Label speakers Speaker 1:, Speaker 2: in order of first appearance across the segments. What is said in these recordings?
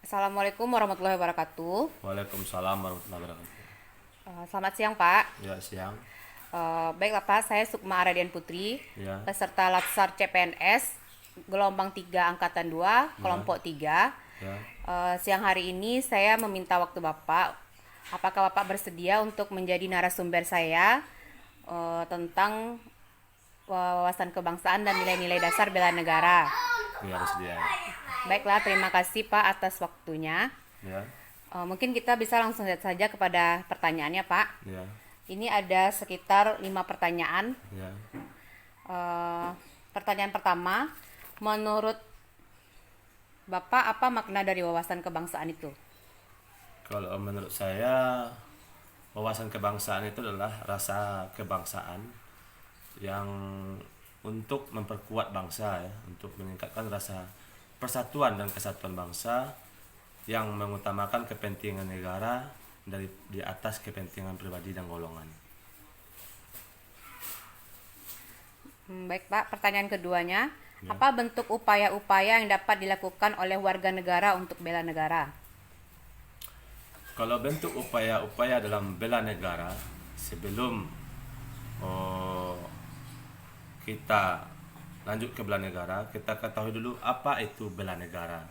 Speaker 1: Assalamualaikum warahmatullahi wabarakatuh.
Speaker 2: Waalaikumsalam warahmatullahi wabarakatuh.
Speaker 1: Selamat siang Pak.
Speaker 2: Ya, siang.
Speaker 1: Baiklah Pak, saya Sukma Aradian Putri,
Speaker 2: Ya,
Speaker 1: peserta Latsar CPNS, gelombang 3 Angkatan 2,
Speaker 2: ya,
Speaker 1: kelompok 3.
Speaker 2: ya.
Speaker 1: Siang hari ini saya meminta waktu Bapak. Apakah Bapak bersedia untuk menjadi narasumber saya tentang wawasan kebangsaan dan nilai-nilai dasar bela negara?
Speaker 2: Ya, bersedia.
Speaker 1: Baiklah, terima kasih Pak atas waktunya.
Speaker 2: Ya,
Speaker 1: Mungkin kita bisa langsung lihat saja kepada pertanyaannya Pak.
Speaker 2: ya,
Speaker 1: Ini ada sekitar 5 pertanyaan.
Speaker 2: ya.
Speaker 1: Eh, Pertanyaan pertama, menurut Bapak apa makna dari wawasan kebangsaan itu?
Speaker 2: Kalau menurut saya, wawasan kebangsaan itu adalah rasa kebangsaan yang untuk memperkuat bangsa ya, untuk meningkatkan rasa persatuan dan kesatuan bangsa yang mengutamakan kepentingan negara dari di atas kepentingan pribadi dan golongan.
Speaker 1: Baik Pak, pertanyaan keduanya,
Speaker 2: Ya.
Speaker 1: apa bentuk upaya-upaya yang dapat dilakukan oleh warga negara untuk bela negara?
Speaker 2: Kalau bentuk upaya-upaya dalam bela negara sebelum oh, kita lanjut ke bela negara, kita ketahui dulu apa itu bela negara.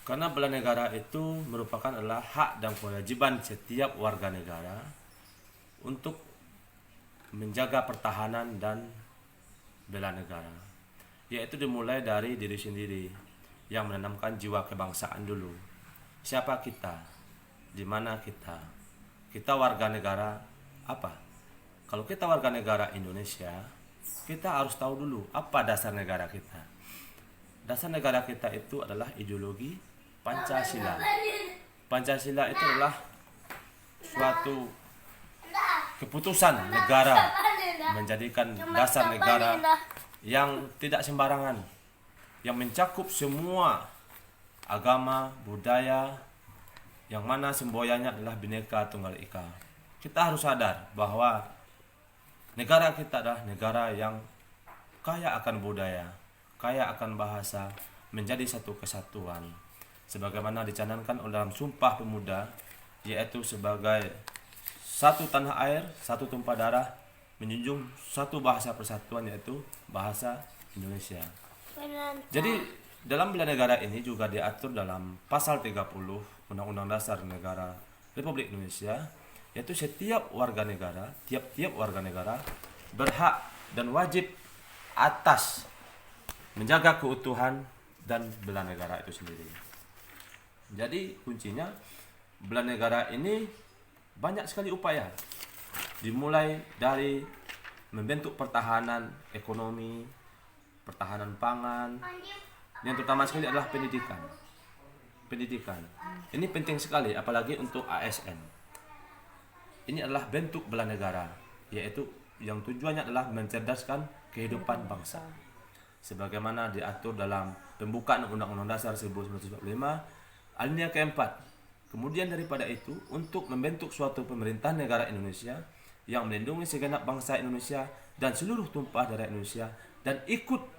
Speaker 2: Karena bela negara itu merupakan adalah hak dan kewajiban setiap warga negara untuk menjaga pertahanan dan bela negara. Yaitu dimulai dari diri sendiri yang menanamkan jiwa kebangsaan dulu. Siapa kita? Di mana kita? Kita warga negara apa? Kalau kita warga negara Indonesia, kita harus tahu dulu apa dasar negara kita. Dasar negara kita itu adalah ideologi Pancasila. Pancasila itu adalah suatu keputusan negara menjadikan dasar negara yang tidak sembarangan, yang mencakup semua agama, budaya, yang mana semboyannya adalah Bhinneka Tunggal Ika. Kita harus sadar bahwa negara kita adalah negara yang kaya akan budaya, kaya akan bahasa, menjadi satu kesatuan. Sebagaimana dicanangkan oleh dalam Sumpah Pemuda, yaitu sebagai satu tanah air, satu tumpah darah, menjunjung satu bahasa persatuan yaitu bahasa Indonesia. Jadi dalam bela negara ini juga diatur dalam pasal 30 Undang-Undang Dasar Negara Republik Indonesia, yaitu setiap warga negara, tiap-tiap warga negara berhak dan wajib atas menjaga keutuhan dan bela negara itu sendiri. Jadi kuncinya bela negara ini banyak sekali upaya. Dimulai dari membentuk pertahanan ekonomi, pertahanan pangan, yang terutama sekali adalah pendidikan. Pendidikan. Ini penting sekali apalagi untuk ASN. Ini adalah bentuk bela negara, yaitu yang tujuannya adalah mencerdaskan kehidupan bangsa. Sebagaimana diatur dalam pembukaan Undang-Undang Dasar 1945 alinea keempat. Kemudian daripada itu, untuk membentuk suatu pemerintahan negara Indonesia yang melindungi segenap bangsa Indonesia dan seluruh tumpah darah Indonesia dan ikut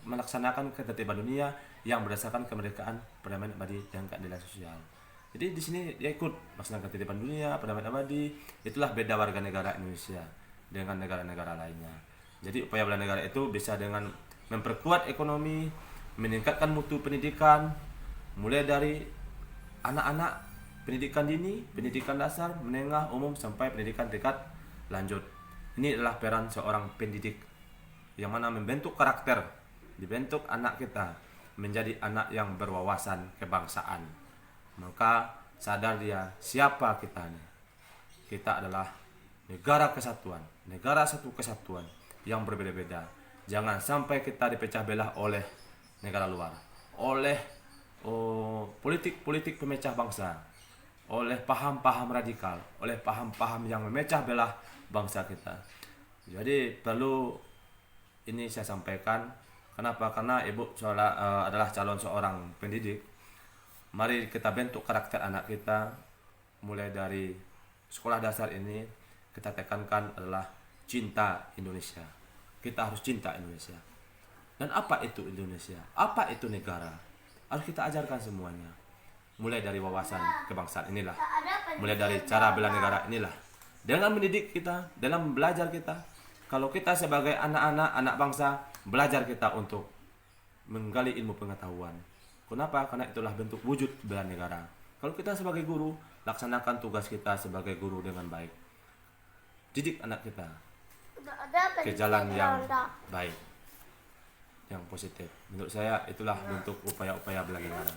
Speaker 2: melaksanakan ketertiban dunia yang berdasarkan kemerdekaan, perdamaian abadi dan keadilan sosial. Jadi di sini dia ikut melaksanakan ketertiban dunia, perdamaian abadi. Itulah beda warga negara Indonesia dengan negara-negara lainnya. Jadi upaya bela negara itu bisa dengan memperkuat ekonomi, meningkatkan mutu pendidikan, mulai dari anak-anak pendidikan dini, pendidikan dasar, menengah, umum sampai pendidikan tingkat lanjut. Ini adalah peran seorang pendidik yang mana membentuk karakter, dibentuk anak kita menjadi anak yang berwawasan kebangsaan. Maka sadar dia siapa kita nih. Kita adalah negara kesatuan, negara satu kesatuan yang berbeda-beda. Jangan sampai kita dipecah belah oleh negara luar, oleh politik-politik pemecah bangsa, oleh paham-paham radikal, oleh paham-paham yang memecah belah bangsa kita. Jadi perlu ini saya sampaikan. Kenapa? Karena ibu adalah calon seorang pendidik. Mari kita bentuk karakter anak kita mulai dari sekolah dasar ini. Kita tekankan adalah cinta Indonesia. Kita harus cinta Indonesia. Dan apa itu Indonesia? Apa itu negara? Harus kita ajarkan semuanya. mulai dari wawasan kebangsaan inilah, mulai dari cara bela negara inilah. Dengan mendidik kita, dalam belajar kita, kalau kita sebagai anak-anak, anak bangsa, belajar kita untuk menggali ilmu pengetahuan. Kenapa? Karena itulah bentuk wujud bela negara. Kalau kita sebagai guru, laksanakan tugas kita sebagai guru dengan baik. Didik anak kita ke jalan yang baik, yang positif. Menurut saya itulah bentuk upaya-upaya bela negara.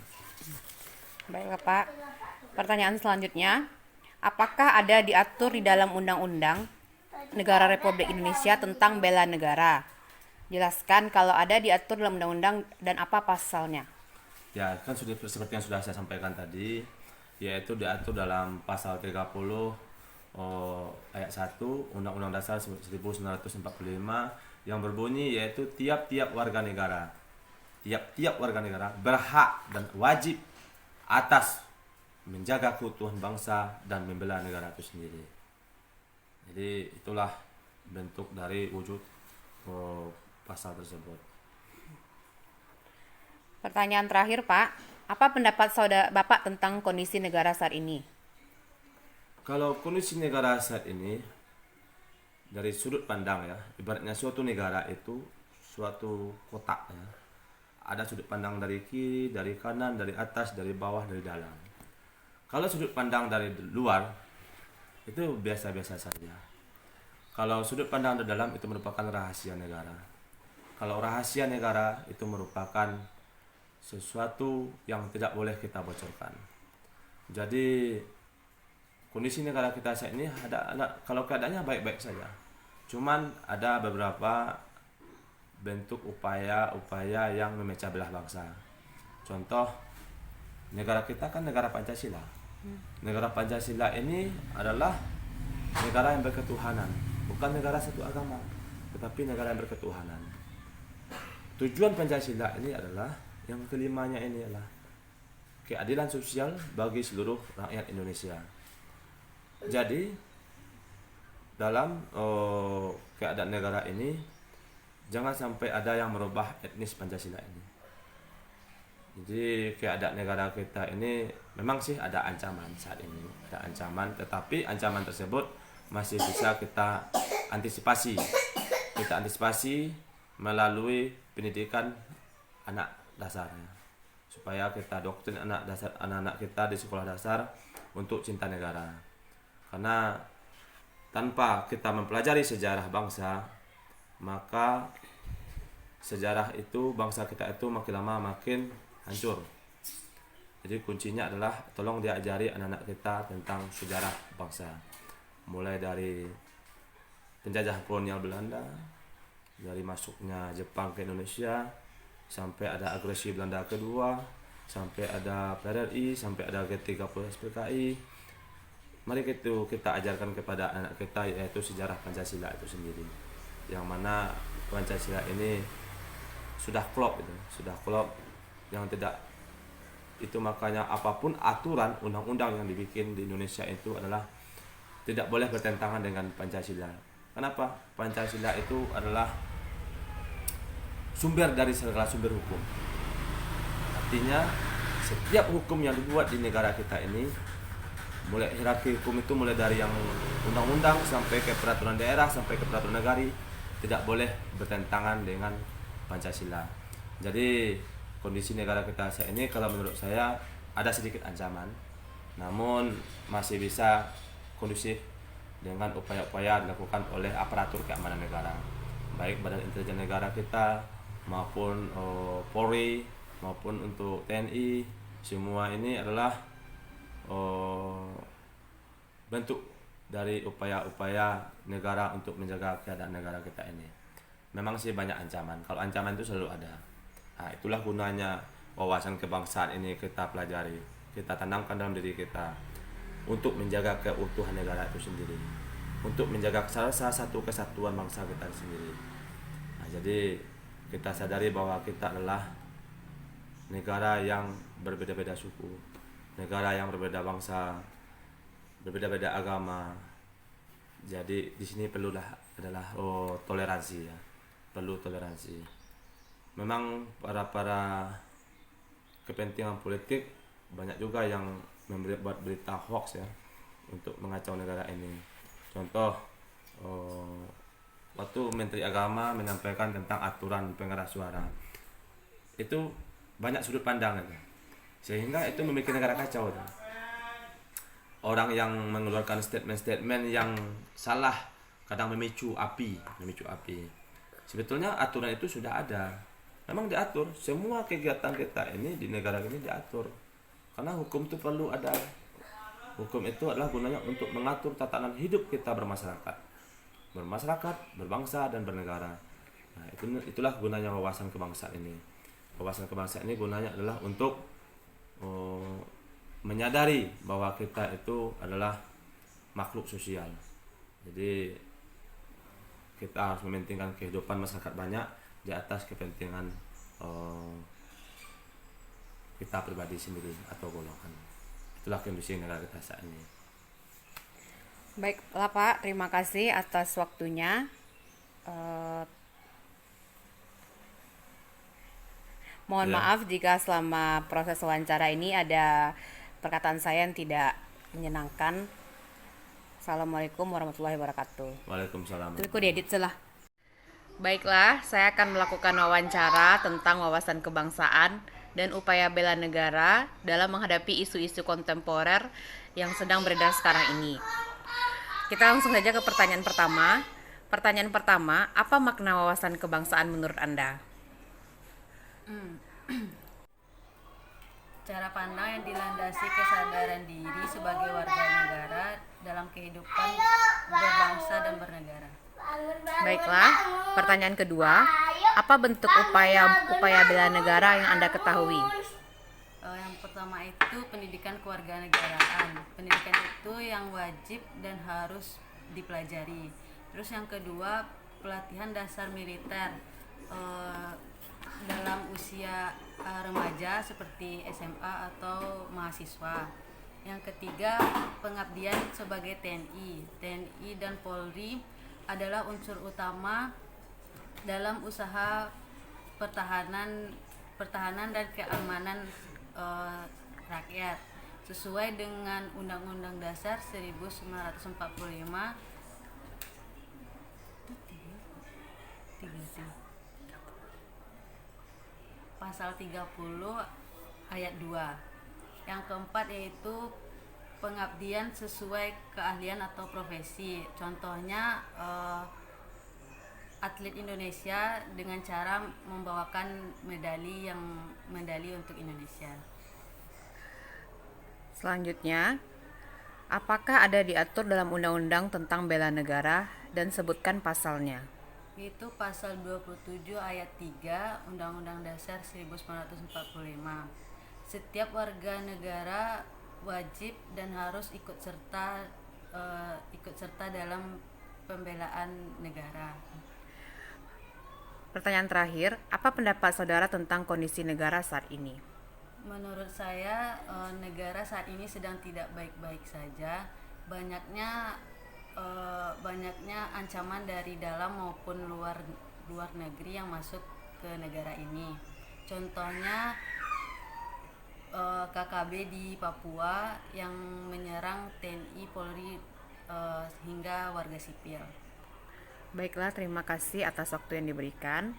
Speaker 1: Baik Bapak. Pertanyaan selanjutnya, apakah ada diatur di dalam Undang-Undang Negara Republik Indonesia tentang bela negara? Jelaskan kalau ada diatur dalam undang-undang dan apa pasalnya.
Speaker 2: Ya, kan sudah seperti yang sudah saya sampaikan tadi, yaitu diatur dalam pasal 30 ayat 1 Undang-Undang Dasar 1945 yang berbunyi yaitu tiap-tiap warga negara berhak dan wajib atas menjaga keutuhan bangsa dan membela negara itu sendiri. Jadi itulah bentuk dari wujud pasal tersebut.
Speaker 1: Pertanyaan terakhir Pak, apa pendapat saudara Bapak tentang kondisi negara saat ini?
Speaker 2: Kalau kondisi negara saat ini dari sudut pandang ya, ibaratnya suatu negara itu suatu kotak ya. Ada sudut pandang dari kiri, dari kanan, dari atas, dari bawah, dari dalam. Kalau sudut pandang dari luar itu biasa-biasa saja. Kalau sudut pandang dari dalam itu merupakan rahasia negara. Kalau rahasia negara itu merupakan sesuatu yang tidak boleh kita bocorkan. Jadi kondisi negara kita saat ini ada kalau keadaannya baik-baik saja. Cuman ada beberapa bentuk upaya-upaya yang memecah belah bangsa. Contoh, negara kita kan negara Pancasila. Negara Pancasila ini adalah negara yang berketuhanan, bukan negara satu agama, tetapi negara yang berketuhanan. Tujuan Pancasila ini adalah yang kelimanya ini adalah keadilan sosial bagi seluruh rakyat Indonesia. Jadi dalam keadaan negara ini jangan sampai ada yang merubah etnis Pancasila ini. Jadi keadaan negara kita ini memang sih ada ancaman saat ini, ada ancaman, tetapi ancaman tersebut masih bisa kita antisipasi. Kita antisipasi melalui pendidikan anak dasarnya, supaya kita doktrin anak-anak kita di sekolah dasar untuk cinta negara. Karena tanpa kita mempelajari sejarah bangsa, maka sejarah itu bangsa kita itu makin lama makin hancur. Jadi kuncinya adalah tolong diajari anak-anak kita tentang sejarah bangsa, mulai dari penjajah kolonial Belanda, dari masuknya Jepang ke Indonesia, sampai ada agresi Belanda kedua, sampai ada PRRI, sampai ada G30 SPKI. Mari kita ajarkan kepada anak kita yaitu sejarah Pancasila itu sendiri, yang mana Pancasila ini sudah klop yang tidak itu. Makanya apapun aturan undang-undang yang dibikin di Indonesia itu adalah tidak boleh bertentangan dengan Pancasila. Kenapa? Pancasila itu adalah sumber dari segala sumber hukum. Artinya setiap hukum yang dibuat di negara kita ini, mulai hierarki hukum itu mulai dari yang undang-undang sampai ke peraturan daerah sampai ke peraturan negari, tidak boleh bertentangan dengan Pancasila. Jadi kondisi negara kita saat ini kalau menurut saya ada sedikit ancaman, namun masih bisa kondusif dengan upaya-upaya dilakukan oleh aparatur keamanan negara, baik Badan Intelijen Negara kita maupun Polri maupun untuk TNI. Semua ini adalah bentuk dari upaya-upaya negara untuk menjaga keadaan negara kita ini. Memang sih banyak ancaman. Kalau ancaman itu selalu ada. Nah, itulah gunanya wawasan kebangsaan ini kita pelajari, kita tanamkan dalam diri kita untuk menjaga keutuhan negara itu sendiri, untuk menjaga salah satu kesatuan bangsa kita sendiri. Nah, jadi kita sadari bahwa kita adalah negara yang berbeda-beda suku, negara yang berbeda bangsa, berbeda-beda agama. Jadi di sini adalah toleransi ya, perlu toleransi. Memang para kepentingan politik banyak juga yang membuat berita hoax ya untuk mengacau negara ini. Contoh, waktu Menteri Agama menyampaikan tentang aturan pengeras suara, itu banyak sudut pandang itu, sehingga itu membuat negara kacau itu. Orang yang mengeluarkan statement-statement yang salah kadang memicu api. Sebetulnya aturan itu sudah ada, memang diatur semua kegiatan kita ini di negara ini diatur, karena hukum itu perlu ada. Hukum itu adalah gunanya untuk mengatur tatanan hidup kita bermasyarakat, berbangsa dan bernegara. Nah, itulah gunanya wawasan kebangsaan ini. Wawasan kebangsaan ini gunanya adalah untuk menyadari bahwa kita itu adalah makhluk sosial. Jadi kita harus mementingkan kehidupan masyarakat banyak di atas kepentingan kita pribadi sendiri atau golongan. Itulah kondisi negara kita saat ini.
Speaker 1: Baiklah Pak, terima kasih atas waktunya. Mohon
Speaker 2: Ya.
Speaker 1: maaf jika selama proses wawancara ini ada perkataan saya yang tidak menyenangkan. Assalamualaikum warahmatullahi wabarakatuh.
Speaker 2: Waalaikumsalam.
Speaker 1: Itu kok diedit salah. Baiklah, saya akan melakukan wawancara tentang wawasan kebangsaan dan upaya bela negara dalam menghadapi isu-isu kontemporer yang sedang beredar sekarang ini. Kita langsung saja ke pertanyaan pertama. Pertanyaan pertama, apa makna wawasan kebangsaan menurut Anda?
Speaker 3: Cara pandang yang dilandasi kesadaran diri sebagai warga negara dalam kehidupan berbangsa dan bernegara.
Speaker 1: Baiklah, pertanyaan kedua, apa bentuk upaya bela negara yang Anda ketahui?
Speaker 3: Yang pertama itu pendidikan kewarganegaraan. Pendidikan itu yang wajib dan harus dipelajari. Terus yang kedua, pelatihan dasar militer dalam usia remaja seperti SMA atau mahasiswa. Yang ketiga, pengabdian sebagai TNI. TNI dan Polri adalah unsur utama dalam usaha pertahanan dan keamanan rakyat sesuai dengan Undang-Undang Dasar 1945 Pasal 30 ayat 2. Yang keempat yaitu pengabdian sesuai keahlian atau profesi. Contohnya atlet Indonesia dengan cara membawakan medali untuk Indonesia.
Speaker 1: Selanjutnya, apakah ada diatur dalam undang-undang tentang bela negara dan sebutkan pasalnya?
Speaker 3: Itu pasal 27 ayat 3 Undang-Undang Dasar 1945. Setiap warga negara wajib dan harus ikut serta dalam pembelaan negara.
Speaker 1: Pertanyaan terakhir, apa pendapat saudara tentang kondisi negara saat ini?
Speaker 3: Menurut saya negara saat ini sedang tidak baik-baik saja. Banyaknya ancaman dari dalam maupun luar negeri yang masuk ke negara ini. Contohnya KKB di Papua yang menyerang TNI, Polri hingga warga sipil.
Speaker 1: Baiklah, terima kasih atas waktu yang diberikan.